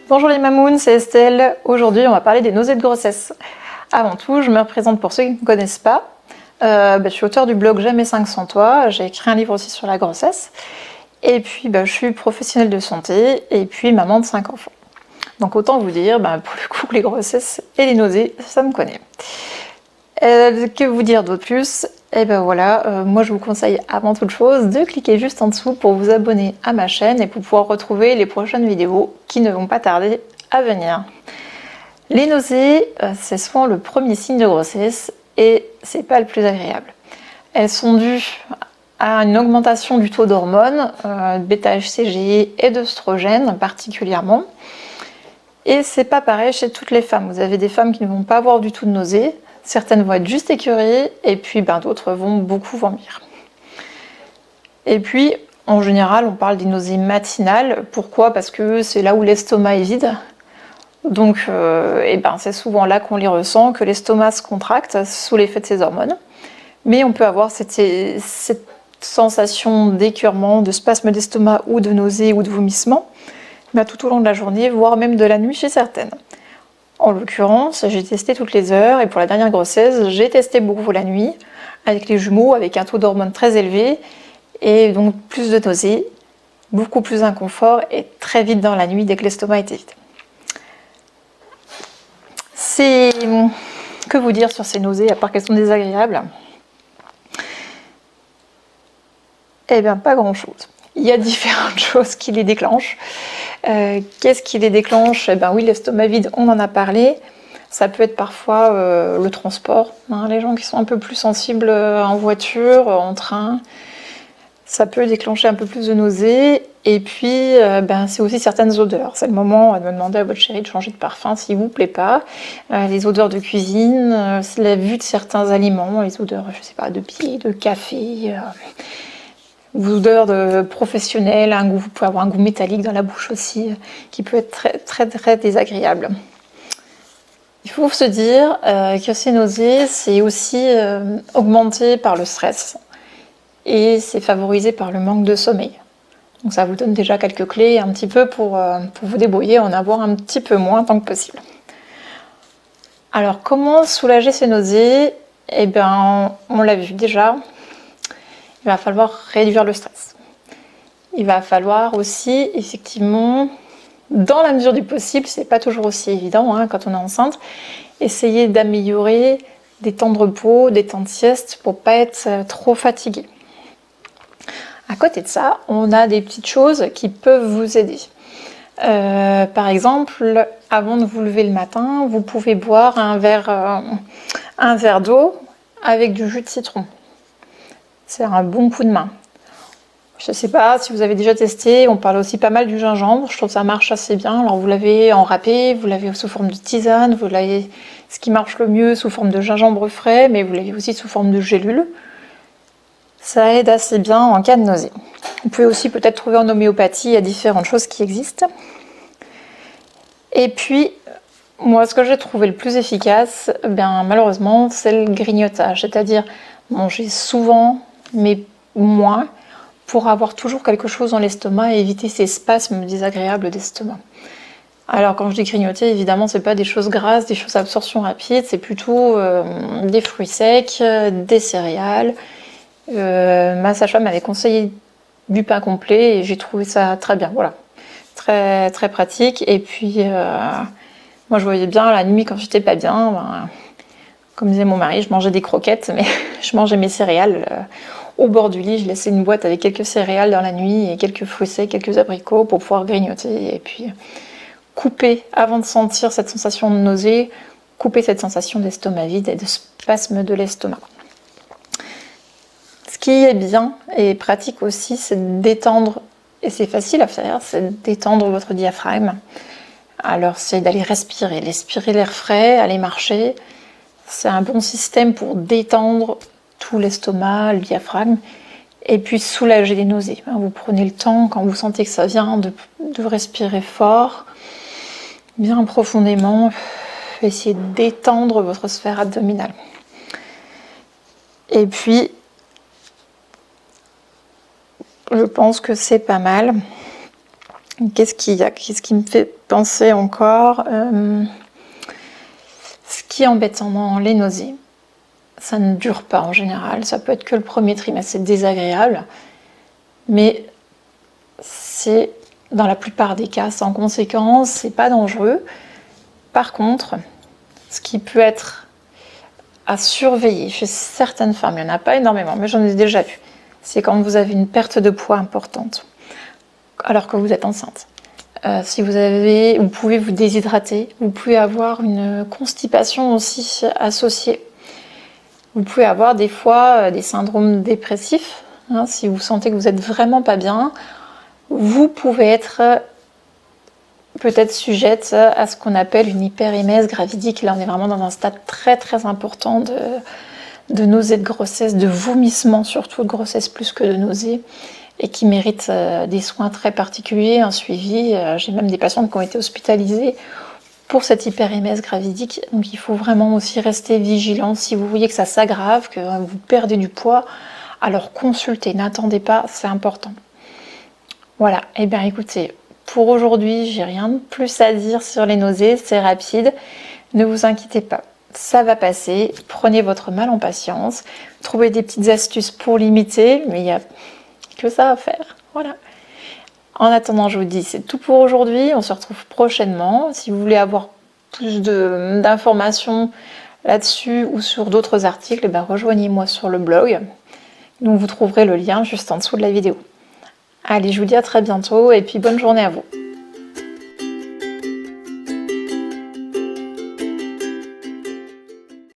Bonjour les mamounes, c'est Estelle. Aujourd'hui, on va parler des nausées de grossesse. Avant tout, je me représente pour ceux qui ne me connaissent pas. Je suis auteure du blog Jamais 5 sans toi. J'ai écrit un livre aussi sur la grossesse. Et puis, je suis professionnelle de santé et puis maman de 5 enfants. Donc autant vous dire, pour le coup, les grossesses et les nausées, ça me connaît. Que vous dire d'autre plus? Moi je vous conseille avant toute chose de cliquer juste en dessous pour vous abonner à ma chaîne et pour pouvoir retrouver les prochaines vidéos qui ne vont pas tarder à venir. Les nausées, c'est souvent le premier signe de grossesse et c'est pas le plus agréable. Elles sont dues à une augmentation du taux d'hormones, bêta-HCG et d'œstrogènes particulièrement. Et c'est pas pareil chez toutes les femmes. Vous avez des femmes qui ne vont pas avoir du tout de nausées. Certaines vont être juste écœurées et puis d'autres vont beaucoup vomir. Et puis, en général, on parle des nausées matinales. Pourquoi? Parce que c'est là où l'estomac est vide. Donc, c'est souvent là qu'on les ressent, que l'estomac se contracte sous l'effet de ces hormones. Mais on peut avoir cette sensation d'écœurement, de spasme d'estomac ou de nausée ou de vomissement tout au long de la journée, voire même de la nuit chez certaines. En l'occurrence, j'ai testé toutes les heures et pour la dernière grossesse, j'ai testé beaucoup la nuit avec les jumeaux, avec un taux d'hormones très élevé et donc plus de nausées, beaucoup plus d'inconfort et très vite dans la nuit dès que l'estomac était vide. Que vous dire sur ces nausées à part qu'elles sont désagréables? Pas grand chose. Il y a différentes choses qui les déclenchent. Qu'est-ce qui les déclenche? Oui, l'estomac vide, on en a parlé. Ça peut être parfois le transport. Les gens qui sont un peu plus sensibles en voiture, en train, ça peut déclencher un peu plus de nausées. Et puis, c'est aussi certaines odeurs. C'est le moment de me demander à votre chérie de changer de parfum s'il vous plaît pas. Les odeurs de cuisine, c'est la vue de certains aliments, les odeurs, je sais pas, de pied, de café. Odeurs de professionnels, vous pouvez avoir un goût métallique dans la bouche aussi, qui peut être très, très, très désagréable. Il faut se dire que ces nausées, c'est aussi augmenté par le stress et c'est favorisé par le manque de sommeil. Donc ça vous donne déjà quelques clés un petit peu pour vous débrouiller, en avoir un petit peu moins tant que possible. Alors comment soulager ces nausées? On l'a vu déjà. Il va falloir réduire le stress. Il va falloir aussi, effectivement, dans la mesure du possible, c'est pas toujours aussi évident quand on est enceinte, essayer d'améliorer des temps de repos, des temps de sieste pour pas être trop fatigué. À côté de ça, on a des petites choses qui peuvent vous aider. Par exemple, avant de vous lever le matin, vous pouvez boire un verre d'eau avec du jus de citron. C'est un bon coup de main. Je ne sais pas si vous avez déjà testé, on parle aussi pas mal du gingembre, je trouve que ça marche assez bien. Alors vous l'avez en râpé, vous l'avez sous forme de tisane, vous l'avez ce qui marche le mieux sous forme de gingembre frais, mais vous l'avez aussi sous forme de gélule. Ça aide assez bien en cas de nausée. Vous pouvez aussi peut-être trouver en homéopathie, il y a différentes choses qui existent. Et puis, moi ce que j'ai trouvé le plus efficace, malheureusement, c'est le grignotage, c'est-à-dire manger souvent, mais moins, pour avoir toujours quelque chose dans l'estomac et éviter ces spasmes désagréables d'estomac. Alors quand je dis grignoter, évidemment, c'est pas des choses grasses, des choses à absorption rapide, c'est plutôt des fruits secs, des céréales. Ma sage-femme m'avait conseillé du pain complet et j'ai trouvé ça très bien, voilà. Très, très pratique. Et puis, moi je voyais bien la nuit quand j'étais pas bien, comme disait mon mari, je mangeais des croquettes, mais je mangeais mes céréales au bord du lit. Je laissais une boîte avec quelques céréales dans la nuit et quelques fruits secs, quelques abricots pour pouvoir grignoter. Et puis couper, avant de sentir cette sensation de nausée, couper cette sensation d'estomac vide et de spasme de l'estomac. Ce qui est bien et pratique aussi, c'est de détendre, et c'est facile à faire, c'est de détendre votre diaphragme. Alors c'est d'aller respirer l'air frais, aller marcher. C'est un bon système pour détendre tout l'estomac, le diaphragme, et puis soulager les nausées. Vous prenez le temps, quand vous sentez que ça vient, de respirer fort, bien profondément, essayez de détendre votre sphère abdominale. Et puis, je pense que c'est pas mal. Qu'est-ce qu'il y a? Qu'est-ce qui me fait penser encore? Ce qui est embêtant dans les nausées, ça ne dure pas en général. Ça peut être que le premier trimestre, c'est désagréable. Mais c'est dans la plupart des cas sans conséquence, c'est pas dangereux. Par contre, ce qui peut être à surveiller chez certaines femmes, il n'y en a pas énormément, mais j'en ai déjà vu, c'est quand vous avez une perte de poids importante, alors que vous êtes enceinte. Si vous pouvez vous déshydrater, vous pouvez avoir une constipation aussi associée. Vous pouvez avoir des fois des syndromes dépressifs, hein, si vous sentez que vous n'êtes vraiment pas bien, vous pouvez être peut-être sujette à ce qu'on appelle une hyperémèse gravidique. Là, on est vraiment dans un stade très très important de nausées de grossesse, de vomissements surtout de grossesse plus que de nausées, et qui mérite des soins très particuliers, un suivi. J'ai même des patientes qui ont été hospitalisées pour cette hyperémèse gravidique. Donc il faut vraiment aussi rester vigilant. Si vous voyez que ça s'aggrave, que vous perdez du poids, alors consultez, n'attendez pas, c'est important. Voilà, et bien écoutez, pour aujourd'hui, j'ai rien de plus à dire sur les nausées, c'est rapide. Ne vous inquiétez pas, ça va passer. Prenez votre mal en patience, trouvez des petites astuces pour limiter, mais il n'y a que ça à faire. Voilà. En attendant, je vous dis, c'est tout pour aujourd'hui. On se retrouve prochainement. Si vous voulez avoir plus d'informations là-dessus ou sur d'autres articles, ben rejoignez-moi sur le blog. Donc vous trouverez le lien juste en dessous de la vidéo. Allez, je vous dis à très bientôt et puis bonne journée à vous.